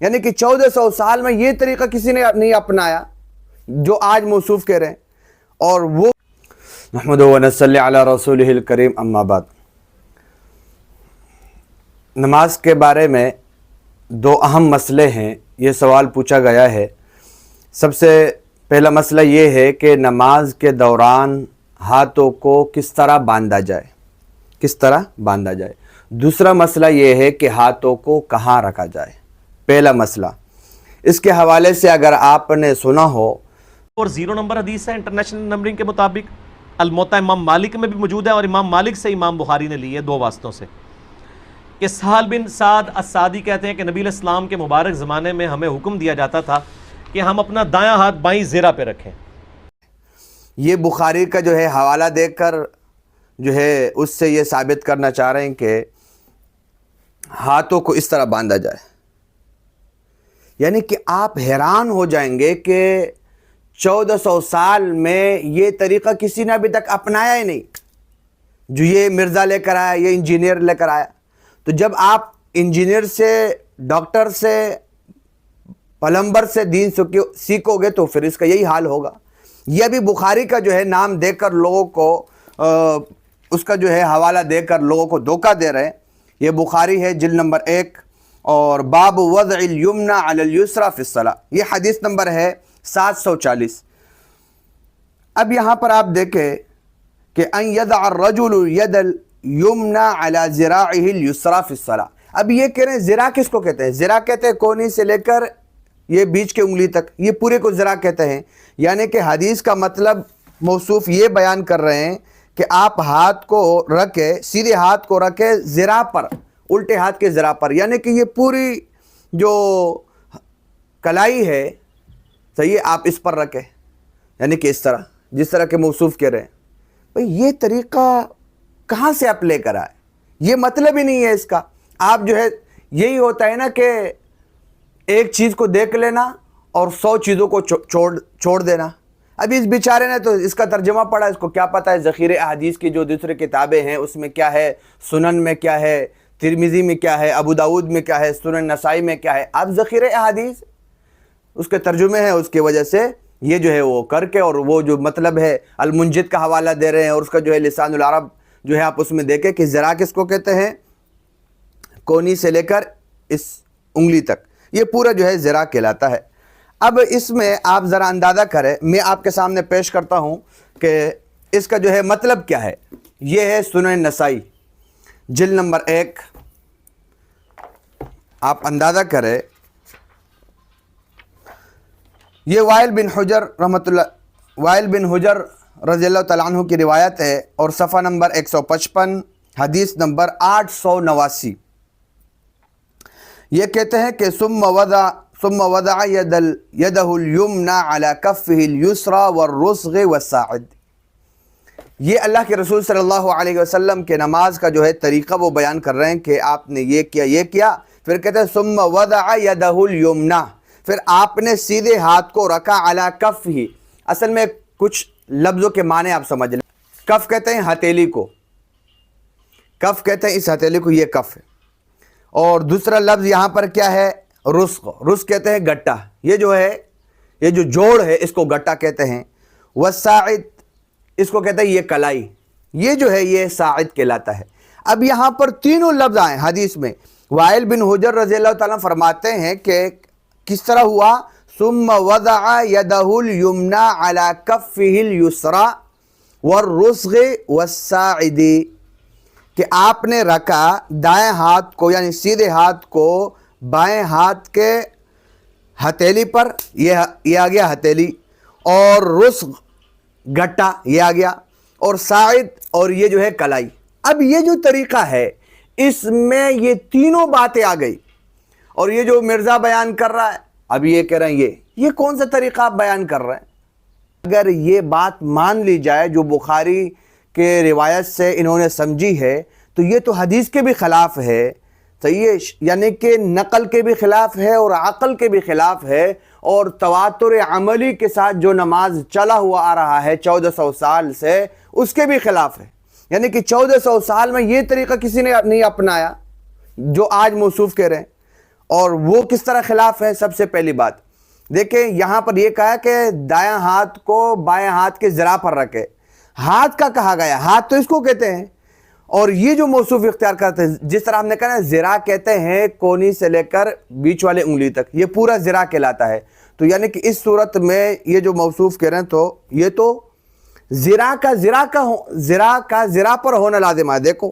یعنی کہ 1400 سال میں یہ طریقہ کسی نے نہیں اپنایا جو آج موصوف کہہ رہے ہیں. اور وہ نحمد و نصلی علی رسولہ الکریم، اما بعد. نماز کے بارے میں دو اہم مسئلے ہیں، یہ سوال پوچھا گیا ہے. سب سے پہلا مسئلہ یہ ہے کہ نماز کے دوران ہاتھوں کو کس طرح باندھا جائے، کس طرح باندھا جائے. دوسرا مسئلہ یہ ہے کہ ہاتھوں کو کہاں رکھا جائے. پہلا مسئلہ اس کے حوالے سے اگر آپ نے سنا ہو، اور 0 نمبر حدیث ہے انٹرنیشنل نمبرنگ کے مطابق، الموطا امام مالک میں بھی موجود ہے، اور امام مالک سے امام بخاری نے لی ہے 2 واسطوں سے، کہ سہل بن سعد السعدی کہتے ہیں کہ نبی علیہ السلام کے مبارک زمانے میں ہمیں حکم دیا جاتا تھا کہ ہم اپنا دایاں ہاتھ بائیں زرہ پہ رکھیں. یہ بخاری کا جو ہے حوالہ دے کر جو ہے اس سے یہ ثابت کرنا چاہ رہے ہیں کہ ہاتھوں کو اس طرح باندھا جائے. یعنی کہ آپ حیران ہو جائیں گے کہ 1400 سال میں یہ طریقہ کسی نے ابھی تک اپنایا ہی نہیں، جو یہ مرزا لے کر آیا، یہ انجینئر لے کر آیا. تو جب آپ انجینئر سے، ڈاکٹر سے، پلمبر سے دین سیکھو گے تو پھر اس کا یہی حال ہوگا. یہ ابھی بخاری کا جو ہے نام دے کر لوگوں کو اس کا جو ہے حوالہ دے کر لوگوں کو دھوکہ دے رہے ہیں. یہ بخاری ہے جلد نمبر 1 اور باب وضع الیمنى علی الیسری فی الصلاۃ، یہ حدیث نمبر ہے 740. اب یہاں پر آپ دیکھیں کہ ان یضع الرجل ید الیمنى علی ذراعہ الیسری فی الصلاۃ. اب یہ کہہ رہے ہیں ذراع کس کو کہتے ہیں؟ ذراع کہتے ہیں کونی سے لے کر یہ بیچ کے انگلی تک، یہ پورے کو ذراع کہتے ہیں. یعنی کہ حدیث کا مطلب موصوف یہ بیان کر رہے ہیں کہ آپ ہاتھ کو رکھے، سیدھے ہاتھ کو رکھے ذراع پر، الٹے ہاتھ کے ذراع پر. یعنی کہ یہ پوری جو کلائی ہے صحیح ہے، آپ اس پر رکھے، یعنی کہ اس طرح، جس طرح کے موصوف کہہ رہے ہیں. بھئی یہ طریقہ کہاں سے آپ لے کر آئے؟ یہ مطلب ہی نہیں ہے اس کا. آپ جو ہے یہی ہوتا ہے نا کہ ایک چیز کو دیکھ لینا اور 100 چیزوں کو چھوڑ دینا. ابھی اس بیچارے نے تو اس کا ترجمہ پڑھا، اس کو کیا پتہ ہے ذخیرہ احادیث کی جو دوسری کتابیں ہیں اس میں کیا ہے، سنن میں کیا ہے، ترمذی میں کیا ہے، ابو داؤد میں کیا ہے، سنن نسائی میں کیا ہے. اب ذخیرہ احادیث اس کے ترجمے ہیں، اس کی وجہ سے یہ جو ہے وہ کر کے اور وہ جو مطلب ہے المنجد کا حوالہ دے رہے ہیں، اور اس کا جو ہے لسان العرب جو ہے آپ اس میں دیکھیں کہ ذراع کس کو کہتے ہیں، کونی سے لے کر اس انگلی تک، یہ پورا جو ہے ذراع کہلاتا ہے. اب اس میں آپ ذرا اندازہ کریں، میں آپ کے سامنے پیش کرتا ہوں کہ اس کا جو ہے مطلب کیا ہے. یہ ہے سنن نسائی جلد نمبر 1. آپ اندازہ کریں، یہ وائل بن حجر رضی اللہ تعالیٰ عنہ کی روایت ہے، اور صفحہ نمبر 155 حدیث نمبر 889. یہ کہتے ہیں کہ ثم وضع یدہ الیمنى علی کفہ الیسری والرسغ والساعد. یہ اللہ کے رسول صلی اللہ علیہ وسلم کے نماز کا جو ہے طریقہ وہ بیان کر رہے ہیں کہ آپ نے یہ کیا، پھر کہتے ہیں ثم وضع یدہ الیمنى، پھر آپ نے سیدھے ہاتھ کو رکھا علی کفہ. اصل میں کچھ لفظوں کے معنی آپ سمجھ لیں. کف کہتے ہیں ہتھیلی کو، کف کہتے ہیں اس ہتھیلی کو، یہ کف ہے. اور دوسرا لفظ یہاں پر کیا ہے، رسغ. رسغ کہتے ہیں گٹا، یہ جو ہے یہ جو جوڑ ہے اس کو گٹا کہتے ہیں. والساعد اس کو کہتے ہیں یہ کلائی، یہ جو ہے یہ ساعد کہلاتا ہے. اب یہاں پر تینوں لفظ آئے حدیث میں. وائل بن حجر رضی اللہ تعالیٰ فرماتے ہیں کہ کس طرح ہوا، ثم وضع یدہ الیمنى علی کفہ الیسری والرسغ والساعد، کہ آپ نے رکھا دائیں ہاتھ کو یعنی سیدھے ہاتھ کو بائیں ہاتھ کے ہتھیلی پر، یہ آ گیا ہتھیلی، اور رسغ گٹا یہ آ گیا، اور ساعد اور یہ جو ہے کلائی. اب یہ جو طریقہ ہے اس میں یہ تینوں باتیں آ گئی. اور یہ جو مرزا بیان کر رہا ہے، اب یہ کہہ رہے ہیں یہ کون سا طریقہ آپ بیان کر رہے ہیں؟ اگر یہ بات مان لی جائے جو بخاری کے روایت سے انہوں نے سمجھی ہے تو یہ تو حدیث کے بھی خلاف ہے. صحیح ہے، یعنی کہ نقل کے بھی خلاف ہے اور عقل کے بھی خلاف ہے، اور تواتر عملی کے ساتھ جو نماز چلا ہوا آ رہا ہے 1400 سال سے اس کے بھی خلاف ہے. یعنی کہ 1400 سال میں یہ طریقہ کسی نے نہیں اپنایا جو آج موصوف کہہ رہے ہیں. اور وہ کس طرح خلاف ہے؟ سب سے پہلی بات دیکھیں، یہاں پر یہ کہا کہ دایاں ہاتھ کو بائیں ہاتھ کے ذرا پر رکھے، ہاتھ کا کہا گیا، ہاتھ تو اس کو کہتے ہیں، اور یہ جو موصوف اختیار کرتے ہیں، جس طرح ہم نے کہا نا ذرا کہتے ہیں کونی سے لے کر بیچ والے انگلی تک، یہ پورا ذرا کہلاتا ہے. تو یعنی کہ اس صورت میں یہ جو موصوف کہہ رہے ہیں تو یہ تو ذرا کا ذرا پر ہونا لازم ہے. دیکھو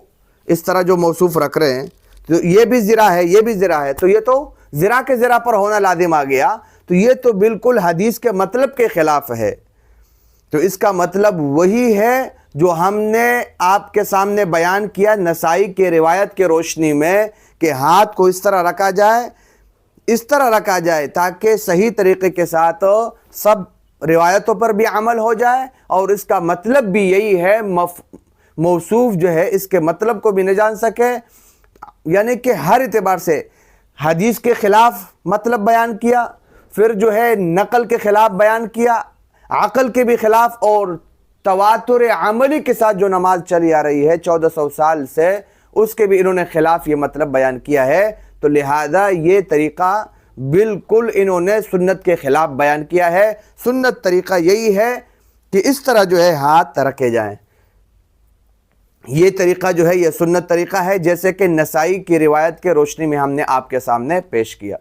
اس طرح جو موصوف رکھ رہے ہیں تو یہ بھی ذرا ہے، یہ بھی ذرا ہے، تو یہ تو ذرا کے ذرا پر ہونا لازم آ گیا. تو یہ تو بالکل حدیث کے مطلب کے خلاف ہے. تو اس کا مطلب وہی ہے جو ہم نے آپ کے سامنے بیان کیا نسائی کے روایت کے روشنی میں، کہ ہاتھ کو اس طرح رکھا جائے، اس طرح رکھا جائے تاکہ صحیح طریقے کے ساتھ سب روایتوں پر بھی عمل ہو جائے، اور اس کا مطلب بھی یہی ہے. موصوف جو ہے اس کے مطلب کو بھی نہ جان سکے، یعنی کہ ہر اعتبار سے حدیث کے خلاف مطلب بیان کیا، پھر جو ہے نقل کے خلاف بیان کیا، عقل کے بھی خلاف، اور تواتر عملی کے ساتھ جو نماز چلی آ رہی ہے 1400 سال سے، اس کے بھی انہوں نے خلاف یہ مطلب بیان کیا ہے. تو لہذا یہ طریقہ بالکل انہوں نے سنت کے خلاف بیان کیا ہے. سنت طریقہ یہی ہے کہ اس طرح جو ہے ہاتھ رکھے جائیں. یہ طریقہ جو ہے یہ سنت طریقہ ہے، جیسے کہ نسائی کی روایت کے روشنی میں ہم نے آپ کے سامنے پیش کیا.